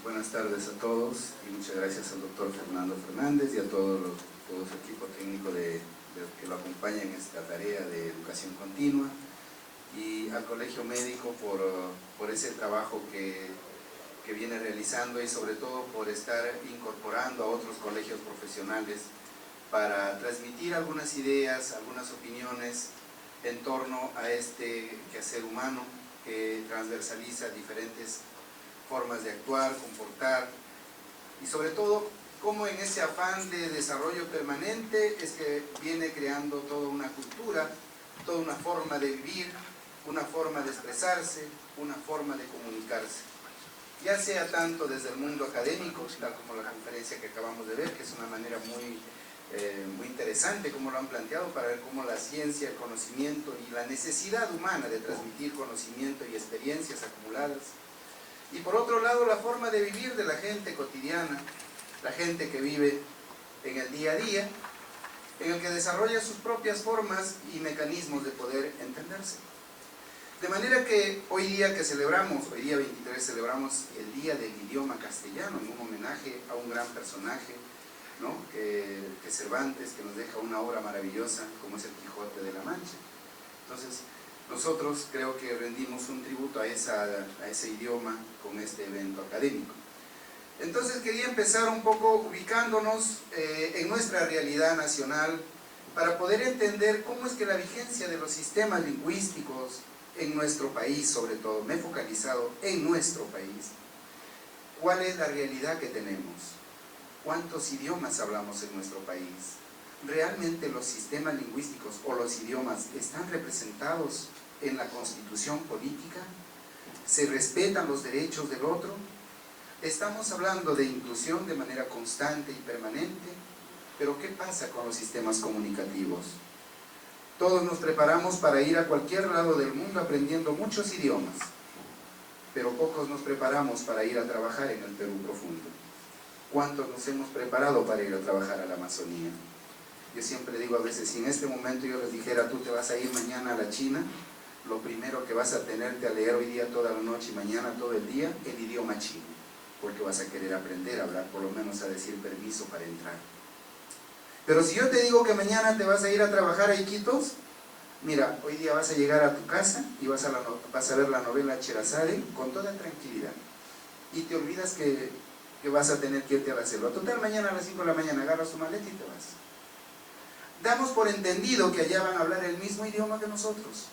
Buenas tardes a todos y muchas gracias al doctor Fernando Fernández y a todo su equipo técnico que lo acompaña en esta tarea de educación continua, y al Colegio Médico por ese trabajo que viene realizando, y sobre todo por estar incorporando a otros colegios profesionales para transmitir algunas ideas, algunas opiniones en torno a este quehacer humano que transversaliza diferentes formas de actuar, comportar, y sobre todo cómo en ese afán de desarrollo permanente es que viene creando toda una cultura, toda una forma de vivir, una forma de expresarse, una forma de comunicarse, ya sea tanto desde el mundo académico, tal como la conferencia que acabamos de ver, que es una manera muy interesante como lo han planteado, para ver cómo la ciencia, el conocimiento y la necesidad humana de transmitir conocimiento y experiencias acumuladas, y por otro lado la forma de vivir de la gente cotidiana, la gente que vive en el día a día, en el que desarrolla sus propias formas y mecanismos de poder entenderse. De manera que hoy día 23, celebramos el Día del Idioma Castellano, en un homenaje a un gran personaje, ¿no? que Cervantes, que nos deja una obra maravillosa como es el Quijote de la Mancha. Entonces, nosotros creo que rendimos un tributo a ese idioma con este evento académico. Entonces quería empezar un poco ubicándonos en nuestra realidad nacional para poder entender cómo es que la vigencia de los sistemas lingüísticos en nuestro país, sobre todo, me he focalizado en nuestro país, cuál es la realidad que tenemos, cuántos idiomas hablamos en nuestro país. ¿Realmente los sistemas lingüísticos o los idiomas están representados en la constitución política? ¿Se respetan los derechos del otro? Estamos hablando de inclusión de manera constante y permanente, pero ¿qué pasa con los sistemas comunicativos? Todos nos preparamos para ir a cualquier lado del mundo aprendiendo muchos idiomas, pero pocos nos preparamos para ir a trabajar en el Perú profundo. ¿Cuántos nos hemos preparado para ir a trabajar a la Amazonía? Yo siempre digo a veces, si en este momento yo les dijera, tú te vas a ir mañana a la China, lo primero que vas a tenerte a leer hoy día toda la noche y mañana todo el día, el idioma chino, porque vas a querer aprender a hablar, por lo menos a decir permiso para entrar. Pero si yo te digo que mañana te vas a ir a trabajar a Iquitos, mira, hoy día vas a llegar a tu casa y vas a ver la novela Sherazade con toda tranquilidad, y te olvidas que vas a tener que irte a la selva. Total, mañana a las 5 de la mañana agarras tu maleta y te vas. Damos por entendido que allá van a hablar el mismo idioma que nosotros.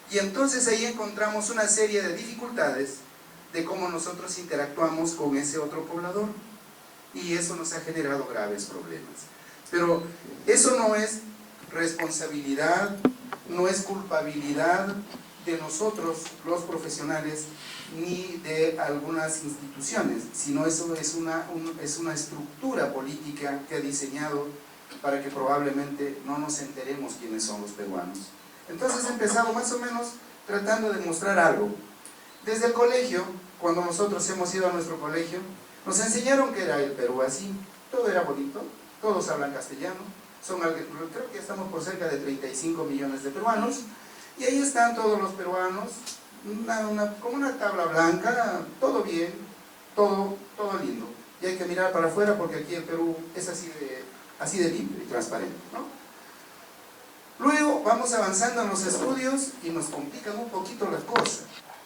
Y entonces ahí encontramos una serie de dificultades de cómo nosotros interactuamos con ese otro poblador. Y eso nos ha generado graves problemas. Pero eso no es responsabilidad, no es culpabilidad de nosotros, los profesionales, ni de algunas instituciones, sino eso es una estructura política que ha diseñado para que probablemente no nos enteremos quiénes son los peruanos. Entonces he empezado más o menos tratando de mostrar algo. Desde el colegio, cuando nosotros hemos ido a nuestro colegio, nos enseñaron que era el Perú así, todo era bonito, todos hablan castellano, creo que estamos por cerca de 35 millones de peruanos, y ahí están todos los peruanos, como una tabla blanca, todo bien, todo lindo. Y hay que mirar para afuera porque aquí el Perú es así de limpio y transparente, ¿no? Luego vamos avanzando en los estudios y nos complican un poquito la cosa.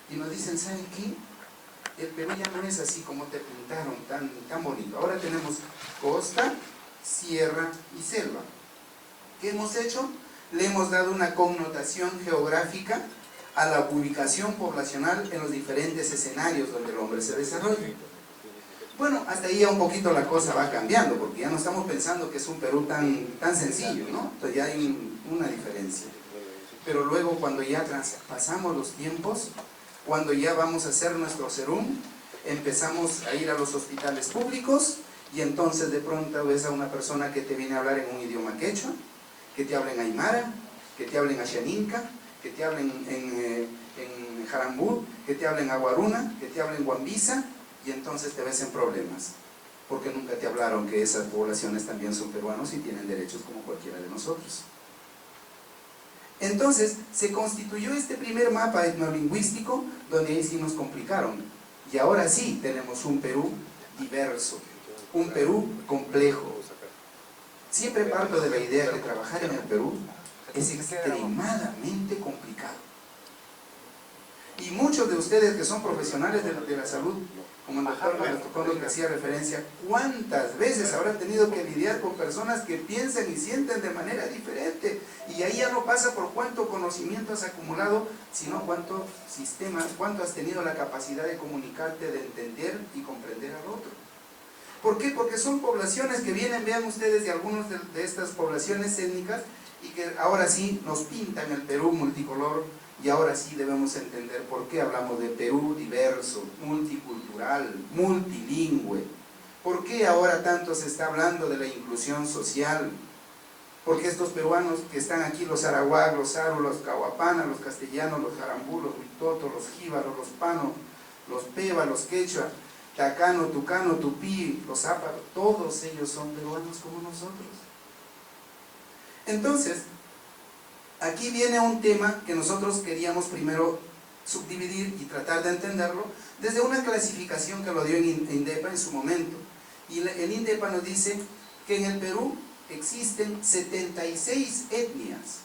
Y nos dicen, ¿saben qué? El Perú ya no es así como te pintaron, tan bonito. Ahora tenemos costa, sierra y selva. ¿Qué hemos hecho? Le hemos dado una connotación geográfica a la ubicación poblacional en los diferentes escenarios donde el hombre se desarrolla. Bueno, hasta ahí ya un poquito la cosa va cambiando, porque ya no estamos pensando que es un Perú tan sencillo, ¿no? Entonces ya hay una diferencia. Pero luego cuando ya traspasamos los tiempos, cuando ya vamos a hacer nuestro serum, empezamos a ir a los hospitales públicos, y entonces de pronto ves a una persona que te viene a hablar en un idioma quechua, que te habla en aymara, que te habla en ashaninka, que te habla en jarambú, que te habla en aguaruna, que te habla en guambisa, y entonces te ves en problemas, porque nunca te hablaron que esas poblaciones también son peruanos y tienen derechos como cualquiera de nosotros. Entonces se constituyó este primer mapa etnolingüístico, donde ahí sí nos complicaron. Y ahora sí tenemos un Perú diverso, un Perú complejo. Siempre parto de la idea que trabajar en el Perú es extremadamente complicado. Y muchos de ustedes que son profesionales de la salud, como el doctor Mastocondo que hacía referencia, ¿cuántas veces habrán tenido que lidiar con personas que piensan y sienten de manera diferente? Y ahí ya no pasa por cuánto conocimiento has acumulado, sino cuánto has tenido la capacidad de comunicarte, de entender y comprender al otro. ¿Por qué? Porque son poblaciones que vienen, vean ustedes, de algunas de estas poblaciones étnicas, y que ahora sí nos pintan el Perú multicolor. Y ahora sí debemos entender por qué hablamos de Perú diverso, multicultural, multilingüe. ¿Por qué ahora tanto se está hablando de la inclusión social? Porque estos peruanos que están aquí, los arawak, los aru, los cahuapanas, los castellanos, los jarambú, los huitotos, los jíbaros, los panos, los peba, los quechua, tacano, tucano, tupí, los záparos, todos ellos son peruanos como nosotros. Entonces, aquí viene un tema que nosotros queríamos primero subdividir y tratar de entenderlo desde una clasificación que lo dio en INDEPA en su momento. Y el INDEPA nos dice que en el Perú existen 76 etnias,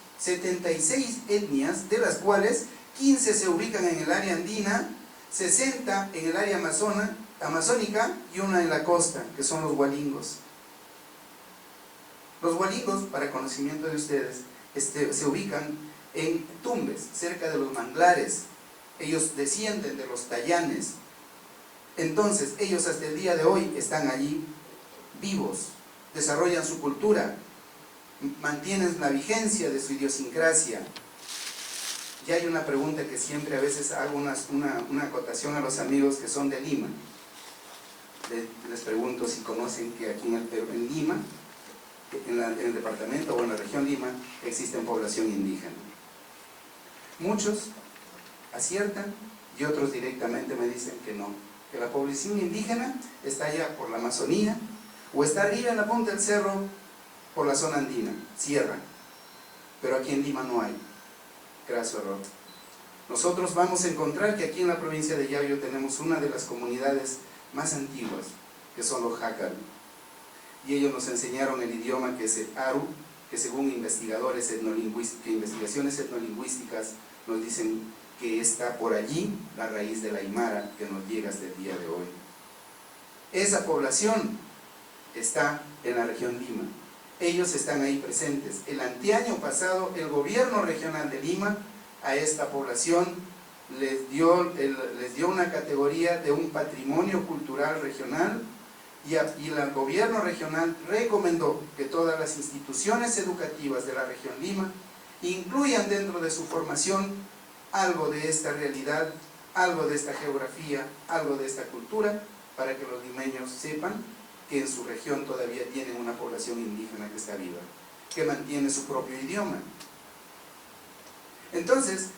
de las cuales 15 se ubican en el área andina, 60 en el área amazónica y una en la costa, que son los hualingos. Los hualingos, para conocimiento de ustedes, se ubican en Tumbes, cerca de los manglares. Ellos descienden de los tayanes. Entonces ellos hasta el día de hoy están allí vivos, desarrollan su cultura, mantienen la vigencia de su idiosincrasia. Y hay una pregunta que siempre a veces hago una acotación a los amigos que son de Lima. Les pregunto si conocen que aquí en Lima, en el departamento o en la región Lima, existe población indígena. Muchos aciertan y otros directamente me dicen que no, que la población indígena está allá por la Amazonía o está arriba en la punta del cerro por la zona andina, sierra, pero aquí en Lima no hay. Graso error. Nosotros vamos a encontrar que aquí en la provincia de Yayo tenemos una de las comunidades más antiguas, que son los jácaros. Y ellos nos enseñaron el idioma que es el aru, que según investigaciones etnolingüísticas nos dicen que está por allí la raíz de la aymara que nos llega hasta el día de hoy. Esa población está en la región Lima. Ellos están ahí presentes. El anteaño pasado, el gobierno regional de Lima a esta población les dio una categoría de un patrimonio cultural regional. Y el gobierno regional recomendó que todas las instituciones educativas de la región Lima incluyan dentro de su formación algo de esta realidad, algo de esta geografía, algo de esta cultura, para que los limeños sepan que en su región todavía tienen una población indígena que está viva, que mantiene su propio idioma. Entonces,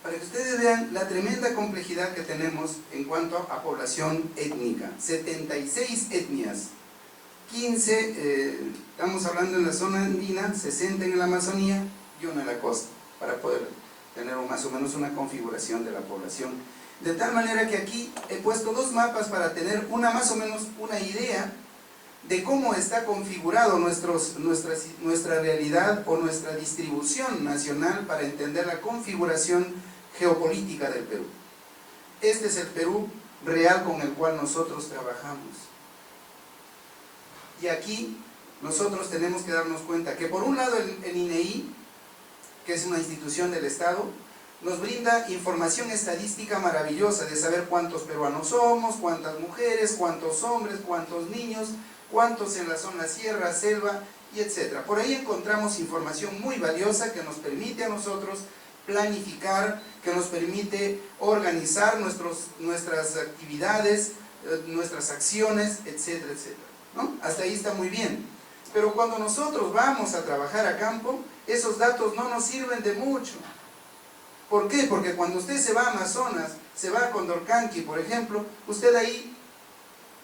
para que ustedes vean la tremenda complejidad que tenemos en cuanto a población étnica. 76 etnias, 15, estamos hablando en la zona andina, 60 en la Amazonía y una en la costa, para poder tener más o menos una configuración de la población. De tal manera que aquí he puesto dos mapas para tener más o menos una idea de cómo está configurado nuestra realidad o nuestra distribución nacional, para entender la configuración geopolítica del Perú. Este es el Perú real con el cual nosotros trabajamos. Y aquí nosotros tenemos que darnos cuenta que por un lado el INEI, que es una institución del Estado, nos brinda información estadística maravillosa de saber cuántos peruanos somos, cuántas mujeres, cuántos hombres, cuántos niños, cuántos en la zona sierra, selva, y etc. Por ahí encontramos información muy valiosa que nos permite a nosotros planificar, que nos permite organizar nuestras actividades, nuestras acciones, etcétera, etcétera, ¿no? Hasta ahí está muy bien. Pero cuando nosotros vamos a trabajar a campo, esos datos no nos sirven de mucho. ¿Por qué? Porque cuando usted se va a Amazonas, se va a Condorcanqui, por ejemplo, usted ahí,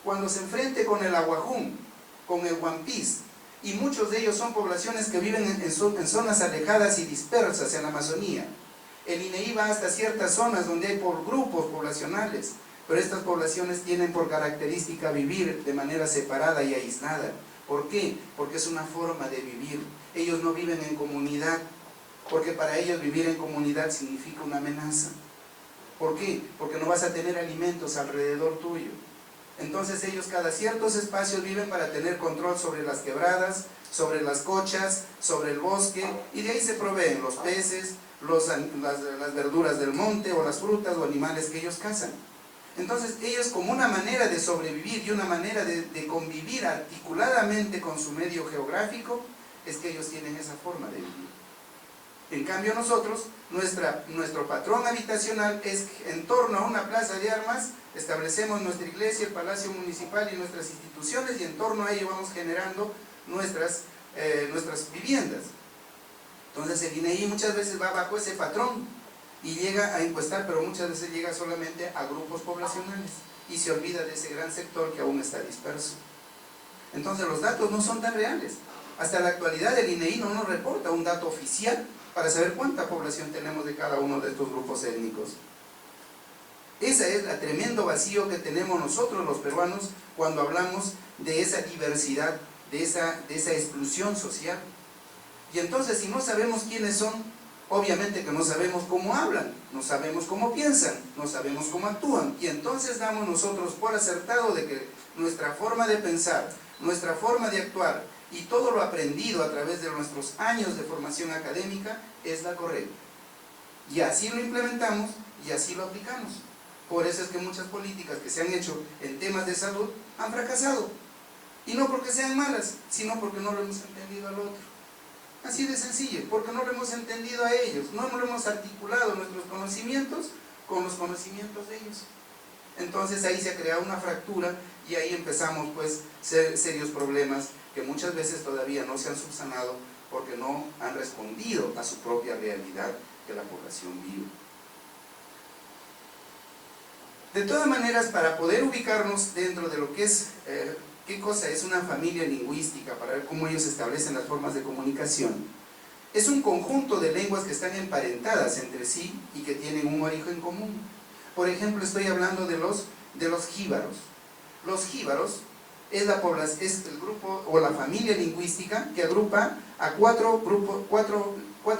cuando se enfrente con el Aguajún, con el Huampís, y muchos de ellos son poblaciones que viven en zonas alejadas y dispersas en la Amazonía. El INEI va hasta ciertas zonas donde hay grupos poblacionales, pero estas poblaciones tienen por característica vivir de manera separada y aislada. ¿Por qué? Porque es una forma de vivir. Ellos no viven en comunidad, porque para ellos vivir en comunidad significa una amenaza. ¿Por qué? Porque no vas a tener alimentos alrededor tuyo. Entonces ellos cada ciertos espacios viven para tener control sobre las quebradas, sobre las cochas, sobre el bosque, y de ahí se proveen los peces, las verduras del monte, o las frutas o animales que ellos cazan. Entonces ellos, como una manera de sobrevivir y una manera de convivir articuladamente con su medio geográfico, es que ellos tienen esa forma de vivir. En cambio nosotros, nuestro patrón habitacional es en torno a una plaza de armas, establecemos nuestra iglesia, el palacio municipal y nuestras instituciones, y en torno a ello vamos generando nuestras viviendas. Entonces el INEI muchas veces va bajo ese patrón y llega a encuestar, pero muchas veces llega solamente a grupos poblacionales y se olvida de ese gran sector que aún está disperso. Entonces los datos no son tan reales. Hasta la actualidad el INEI no nos reporta un dato oficial para saber cuánta población tenemos de cada uno de estos grupos étnicos. Ese es el tremendo vacío que tenemos nosotros los peruanos cuando hablamos de esa diversidad, de esa exclusión social. Y entonces, si no sabemos quiénes son, obviamente que no sabemos cómo hablan, no sabemos cómo piensan, no sabemos cómo actúan, y entonces damos nosotros por acertado de que nuestra forma de pensar, nuestra forma de actuar y todo lo aprendido a través de nuestros años de formación académica es la correcta. Y así lo implementamos y así lo aplicamos. Por eso es que muchas políticas que se han hecho en temas de salud han fracasado. Y no porque sean malas, sino porque no lo hemos entendido al otro. Así de sencillo, porque no lo hemos entendido a ellos, no lo hemos articulado nuestros conocimientos con los conocimientos de ellos. Entonces ahí se ha creado una fractura y ahí empezamos pues serios problemas que muchas veces todavía no se han subsanado porque no han respondido a su propia realidad que la población vive. De todas maneras, para poder ubicarnos dentro de lo que es qué cosa es una familia lingüística, para ver cómo ellos establecen las formas de comunicación, es un conjunto de lenguas que están emparentadas entre sí y que tienen un origen común. Por ejemplo, estoy hablando de los jíbaros. Los jíbaros es el grupo o la familia lingüística que agrupa a cuatro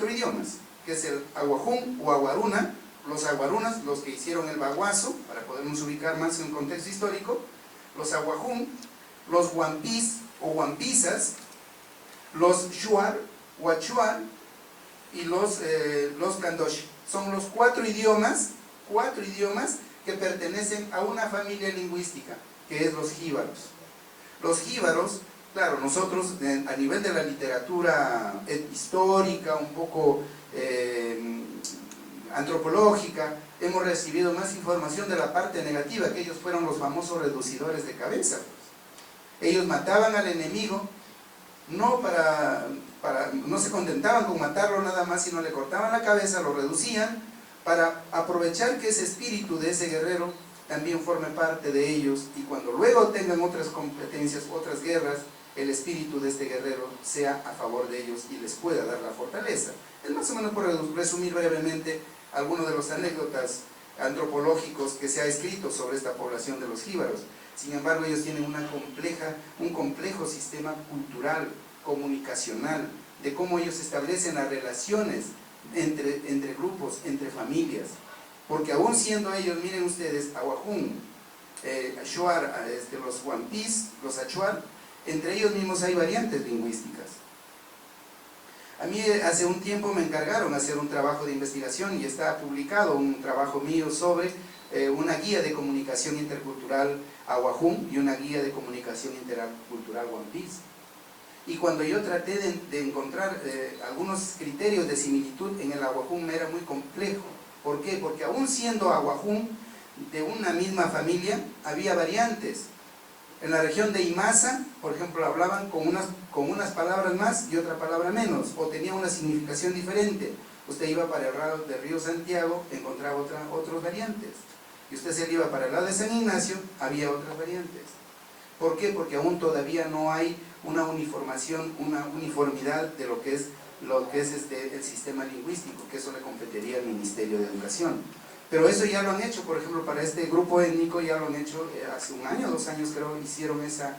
idiomas, que es el aguajún o aguaruna, los aguarunas, los que hicieron el baguazo, para podernos ubicar más en un contexto histórico, los aguajún, los huampís o huampisas, los shuar o achuar y los candosh. Son los cuatro idiomas que pertenecen a una familia lingüística, que es los jíbaros. Los jíbaros, claro, nosotros a nivel de la literatura histórica, un poco antropológica, hemos recibido más información de la parte negativa, que ellos fueron los famosos reducidores de cabeza. Ellos mataban al enemigo, no se contentaban con matarlo nada más, sino le cortaban la cabeza, lo reducían, para aprovechar que ese espíritu de ese guerrero también forme parte de ellos, y cuando luego tengan otras competencias, otras guerras, el espíritu de este guerrero sea a favor de ellos y les pueda dar la fortaleza. Es más o menos por resumir brevemente algunos de los anécdotas antropológicos que se ha escrito sobre esta población de los jíbaros. Sin embargo, ellos tienen un complejo sistema cultural, comunicacional, de cómo ellos establecen las relaciones entre grupos, entre familias. Porque aún siendo ellos, miren ustedes, aguajún, shuar, los huampís, los achuar, entre ellos mismos hay variantes lingüísticas. A mí hace un tiempo me encargaron hacer un trabajo de investigación y está publicado un trabajo mío sobre una guía de comunicación intercultural aguajún y una guía de comunicación intercultural huampís. Y cuando yo traté de encontrar algunos criterios de similitud en el aguajún, me era muy complejo. ¿Por qué? Porque aún siendo aguajún de una misma familia, había variantes. En la región de Imasa, por ejemplo, hablaban con unas palabras más y otra palabra menos, o tenía una significación diferente. Usted iba para el lado del río Santiago, encontraba otras variantes. Y usted se iba para el lado de San Ignacio, había otras variantes. ¿Por qué? Porque aún todavía no hay una uniformación, una uniformidad de lo que es el sistema lingüístico, que eso le competiría al Ministerio de Educación. Pero eso ya lo han hecho, por ejemplo, para este grupo étnico ya lo han hecho hace 1 año, 2 años creo, hicieron esa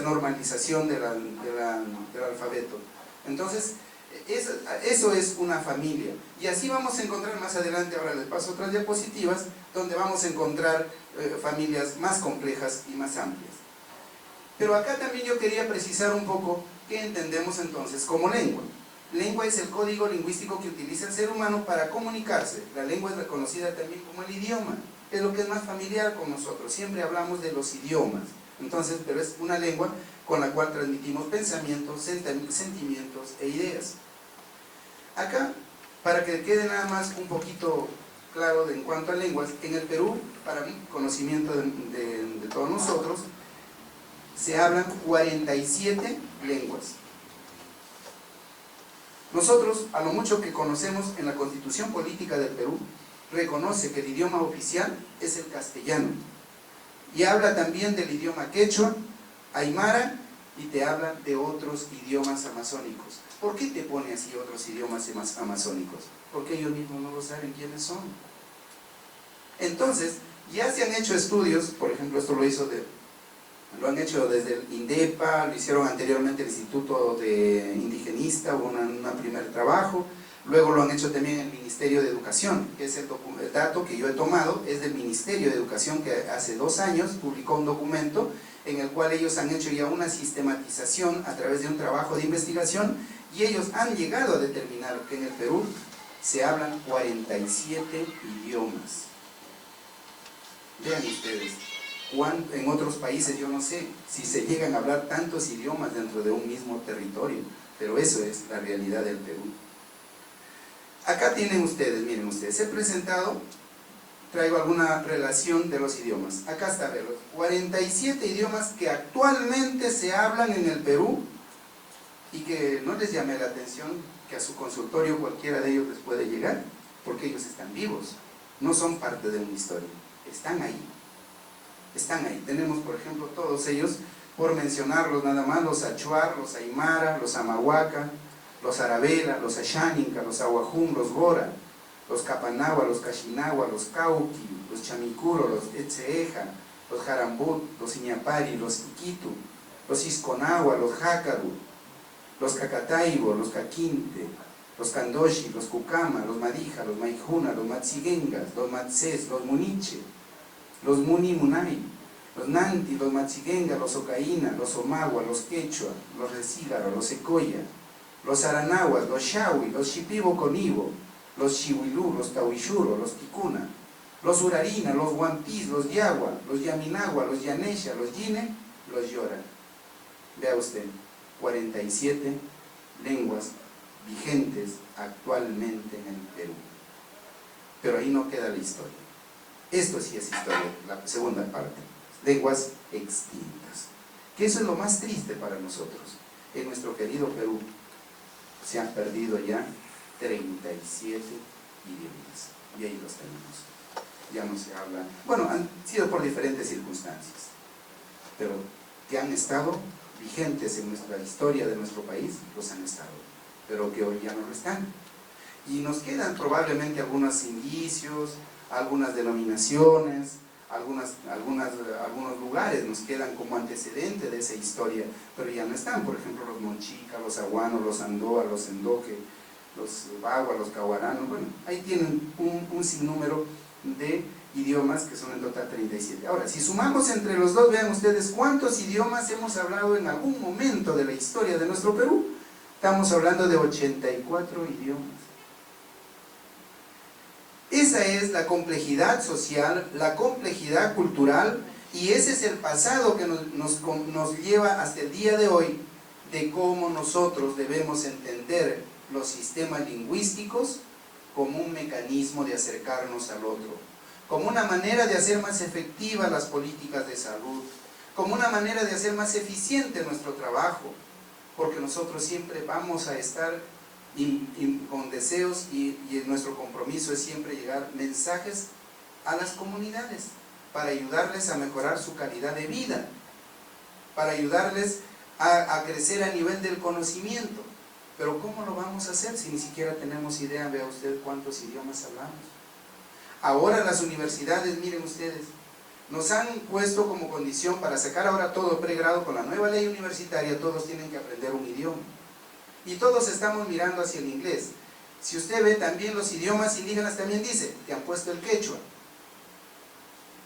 normalización del alfabeto. Entonces, eso es una familia. Y así vamos a encontrar más adelante, ahora les paso otras diapositivas, donde vamos a encontrar familias más complejas y más amplias. Pero acá también yo quería precisar un poco qué entendemos entonces como lengua. Lengua es el código lingüístico que utiliza el ser humano para comunicarse. La lengua es reconocida también como el idioma. Es lo que es más familiar con nosotros. Siempre hablamos de los idiomas. Entonces, pero es una lengua con la cual transmitimos pensamientos, sentimientos e ideas. Acá, para que quede nada más un poquito claro en cuanto a lenguas, en el Perú, para conocimiento de todos nosotros, se hablan 47 lenguas. Nosotros, a lo mucho que conocemos en la Constitución Política del Perú, reconoce que el idioma oficial es el castellano. Y habla también del idioma quechua, aymara, y te habla de otros idiomas amazónicos. ¿Por qué te pone así otros idiomas amazónicos? Porque ellos mismos no lo saben quiénes son. Entonces, ya se han hecho estudios, por ejemplo, esto lo han hecho desde el INDEPA, lo hicieron anteriormente el Instituto de Indigenista, hubo un primer trabajo, luego lo han hecho también el Ministerio de Educación, que es el dato que yo he tomado, es del Ministerio de Educación, que hace 2 años publicó un documento en el cual ellos han hecho ya una sistematización a través de un trabajo de investigación, y ellos han llegado a determinar que en el Perú se hablan 47 idiomas. Vean ustedes, en otros países yo no sé si se llegan a hablar tantos idiomas dentro de un mismo territorio, pero eso es la realidad del Perú. Acá tienen ustedes, miren ustedes, he presentado, traigo alguna relación de los idiomas. Acá está, vean, los 47 idiomas que actualmente se hablan en el Perú, y que no les llame la atención que a su consultorio cualquiera de ellos les puede llegar, porque ellos están vivos, no son parte de una historia, están ahí. Están ahí. Tenemos, por ejemplo, todos ellos, por mencionarlos nada más, los achuar, los aymara, los amahuaca, los arabela, los asháninca, los aguajún, los gora, los capanagua, los cachinagua, los cauqui, los chamicuro, los etzeeja, los jarambut, los iñapari, los iquitu, los isconagua, los jácaru, los cacataibo, los caquinte, los candoshi, los cucama, los madija, los maijuna, los matziguengas, los matzés, los muniche, los muni munay, los nanti, los matziguenga, los ocaína, los omagua, los quechua, los recígaro, los secoya, los aranahuas, los shawi, los shipibo conibo, los chihuilú, los tahuishuro, los ticuna, los urarina, los guampís, los yagua, los yaminagua, los yanesha, los yine, los yora. Vea usted, 47 lenguas vigentes actualmente en el Perú. Pero ahí no queda la historia. Esto sí es historia, la segunda parte, lenguas extintas. Que eso es lo más triste para nosotros. En nuestro querido Perú se han perdido ya 37 idiomas. Y ahí los tenemos. Ya no se habla, bueno, han sido por diferentes circunstancias, pero que han estado vigentes en nuestra historia de nuestro país, los han estado, pero que hoy ya no lo están. Y nos quedan probablemente algunos indicios, algunas denominaciones, algunos lugares nos quedan como antecedente de esa historia, pero ya no están. Por ejemplo, los monchicas, los aguanos, los andoa, los endoque, los bagua, los cahuaranos. Bueno, ahí tienen un sinnúmero de idiomas que son en total 37. Ahora, si sumamos entre los dos, vean ustedes cuántos idiomas hemos hablado en algún momento de la historia de nuestro Perú. Estamos hablando de 84 idiomas. Esa es la complejidad social, la complejidad cultural, y ese es el pasado que nos lleva hasta el día de hoy de cómo nosotros debemos entender los sistemas lingüísticos como un mecanismo de acercarnos al otro, como una manera de hacer más efectivas las políticas de salud, como una manera de hacer más eficiente nuestro trabajo, porque nosotros siempre vamos a estar con deseos y nuestro compromiso es siempre llegar mensajes a las comunidades para ayudarles a mejorar su calidad de vida, para ayudarles a crecer a nivel del conocimiento. Pero ¿cómo lo vamos a hacer si ni siquiera tenemos idea? Vea usted cuántos idiomas hablamos. Ahora las universidades, miren ustedes, nos han puesto como condición para sacar ahora todo pregrado con la nueva ley universitaria, todos tienen que aprender un idioma. Y todos estamos mirando hacia el inglés. Si usted ve también los idiomas indígenas también dice que han puesto el quechua.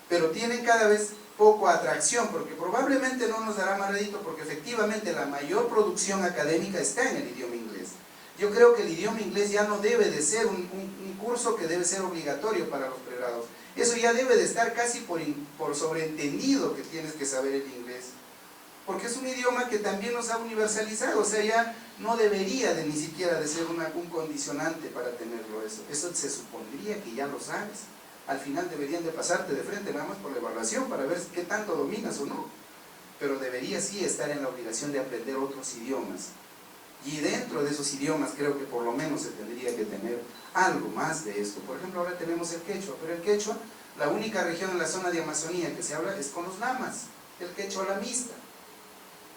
Pero tienen cada vez poco atracción, porque probablemente no nos dará más rédito, porque efectivamente la mayor producción académica está en el idioma inglés. Yo creo que el idioma inglés ya no debe de ser un curso que debe ser obligatorio para los pregrados. Eso ya debe de estar casi por sobreentendido que tienes que saber el inglés. Porque es un idioma que también nos ha universalizado, o sea, ya no debería de ni siquiera de ser un condicionante para tenerlo eso. Eso se supondría que ya lo sabes. Al final deberían de pasarte de frente nada más por la evaluación para ver qué tanto dominas o no. Pero debería sí estar en la obligación de aprender otros idiomas. Y dentro de esos idiomas creo que por lo menos se tendría que tener algo más de esto. Por ejemplo, ahora tenemos el quechua, pero el quechua, la única región en la zona de Amazonía que se habla es con los lamas, el quechua lamista.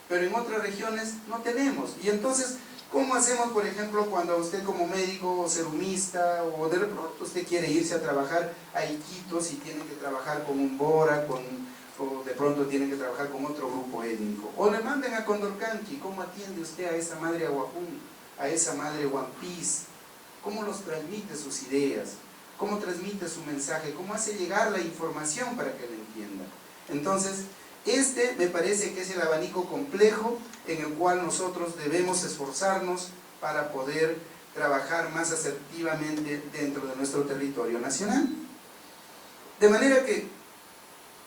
Pero en otras regiones no tenemos. Y entonces, ¿cómo hacemos, por ejemplo, cuando usted como médico o serumista, o de pronto usted quiere irse a trabajar a Iquitos y tiene que trabajar con un Bora, o de pronto tiene que trabajar con otro grupo étnico? O le manden a Condorcanqui, ¿cómo atiende usted a esa madre Aguajún, a esa madre Huampís? ¿Cómo los transmite sus ideas? ¿Cómo transmite su mensaje? ¿Cómo hace llegar la información para que la entienda? Entonces, este me parece que es el abanico complejo en el cual nosotros debemos esforzarnos para poder trabajar más asertivamente dentro de nuestro territorio nacional. De manera que,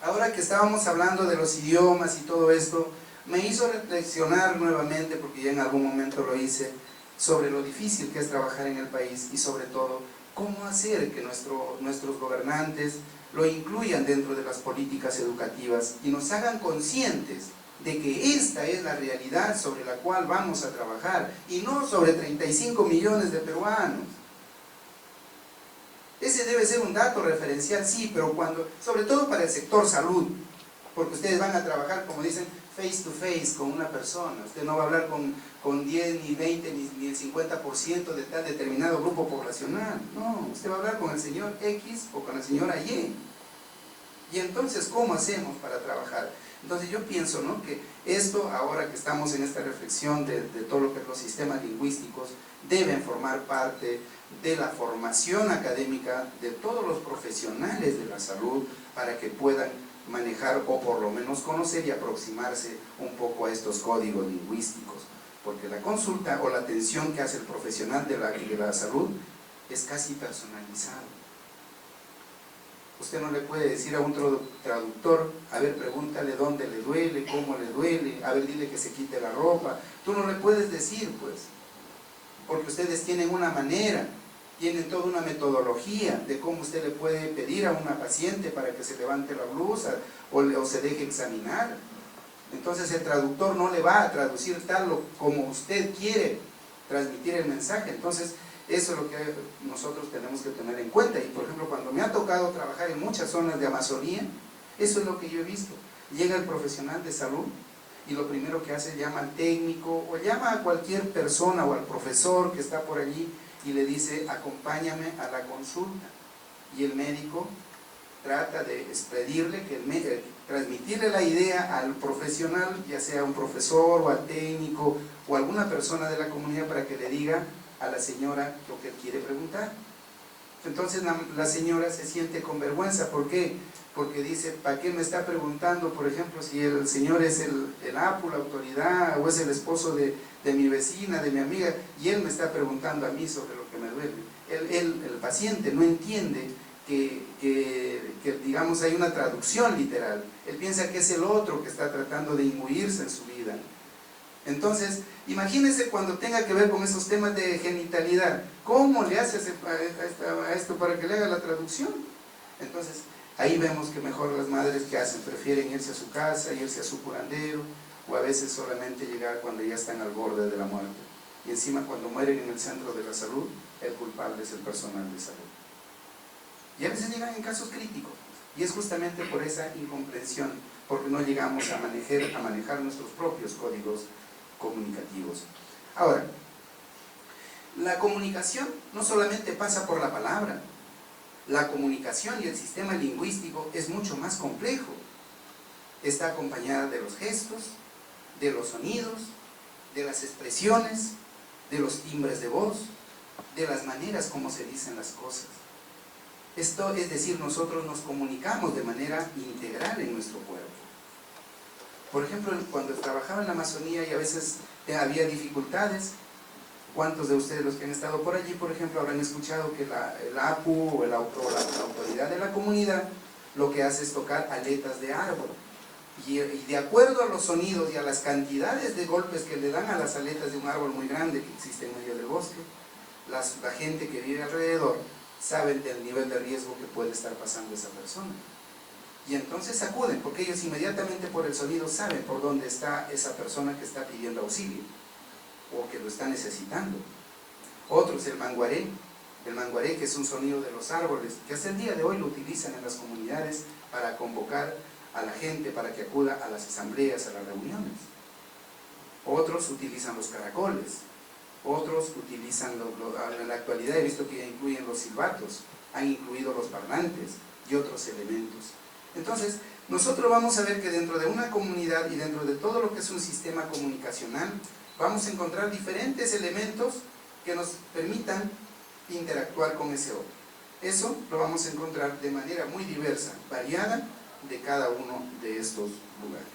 ahora que estábamos hablando de los idiomas y todo esto, me hizo reflexionar nuevamente, porque ya en algún momento lo hice, sobre lo difícil que es trabajar en el país y sobre todo, cómo hacer que nuestros gobernantes lo incluyan dentro de las políticas educativas y nos hagan conscientes de que esta es la realidad sobre la cual vamos a trabajar y no sobre 35 millones de peruanos. Ese debe ser un dato referencial, sí, pero sobre todo para el sector salud, porque ustedes van a trabajar, como dicen, face to face con una persona. Usted no va a hablar con 10, ni 20, ni el 50% de tal determinado grupo poblacional. No, usted va a hablar con el señor X o con la señora Y. Y entonces, ¿cómo hacemos para trabajar? Entonces yo pienso, ¿no?, que esto, ahora que estamos en esta reflexión de todo lo que los sistemas lingüísticos deben formar parte de la formación académica de todos los profesionales de la salud para que puedan manejar o por lo menos conocer y aproximarse un poco a estos códigos lingüísticos, porque la consulta o la atención que hace el profesional de la salud es casi personalizado. Usted no le puede decir a un traductor, a ver, pregúntale dónde le duele, cómo le duele, a ver, dile que se quite la ropa. Tú no le puedes decir, pues, porque ustedes tienen una manera, tienen toda una metodología de cómo usted le puede pedir a una paciente para que se levante la blusa o se deje examinar. Entonces el traductor no le va a traducir tal como usted quiere transmitir el mensaje. Entonces eso es lo que nosotros tenemos que tener en cuenta. Y por ejemplo, cuando me ha tocado trabajar en muchas zonas de Amazonía, eso es lo que yo he visto. Llega el profesional de salud y lo primero que hace, llama al técnico o llama a cualquier persona o al profesor que está por allí y le dice, acompáñame a la consulta. Y el médico trata de expedirle, transmitirle la idea al profesional, ya sea un profesor o al técnico o alguna persona de la comunidad, para que le diga a la señora lo que él quiere preguntar. Entonces la señora se siente con vergüenza. ¿Por qué? Porque dice, ¿para qué me está preguntando, por ejemplo, si el señor es el APU, la autoridad, o es el esposo de mi vecina, de mi amiga, y él me está preguntando a mí sobre lo que me duele? El paciente no entiende que digamos, hay una traducción literal. Él piensa que es el otro que está tratando de imbuirse en su vida. Entonces, imagínense cuando tenga que ver con esos temas de genitalidad, ¿cómo le hace a esto para que le haga la traducción? Entonces, ahí vemos que mejor las madres que hacen, prefieren irse a su casa, irse a su curandero, o a veces solamente llegar cuando ya están al borde de la muerte. Y encima, cuando mueren en el centro de la salud, el culpable es el personal de salud. Y a veces llegan en casos críticos, y es justamente por esa incomprensión, porque no llegamos a manejar nuestros propios códigos comunicativos. Ahora, la comunicación no solamente pasa por la palabra. La comunicación y el sistema lingüístico es mucho más complejo. Está acompañada de los gestos, de los sonidos, de las expresiones, de los timbres de voz, de las maneras como se dicen las cosas. Esto es decir, nosotros nos comunicamos de manera integral en nuestro cuerpo. Por ejemplo, cuando trabajaba en la Amazonía y a veces había dificultades, ¿cuántos de ustedes, los que han estado por allí, por ejemplo, habrán escuchado que el APU o la autoridad de la comunidad lo que hace es tocar aletas de árbol? Y de acuerdo a los sonidos y a las cantidades de golpes que le dan a las aletas de un árbol muy grande que existe en medio del bosque, la gente que vive alrededor sabe del nivel de riesgo que puede estar pasando esa persona. Y entonces acuden, porque ellos inmediatamente por el sonido saben por dónde está esa persona que está pidiendo auxilio o que lo está necesitando. Otro es el manguaré que es un sonido de los árboles, que hasta el día de hoy lo utilizan en las comunidades para convocar a la gente para que acuda a las asambleas, a las reuniones. Otros utilizan los caracoles, otros utilizan, en la actualidad he visto que ya incluyen los silbatos, han incluido los parlantes y otros elementos. Entonces, nosotros vamos a ver que dentro de una comunidad y dentro de todo lo que es un sistema comunicacional, vamos a encontrar diferentes elementos que nos permitan interactuar con ese otro. Eso lo vamos a encontrar de manera muy diversa, variada, de cada uno de estos lugares.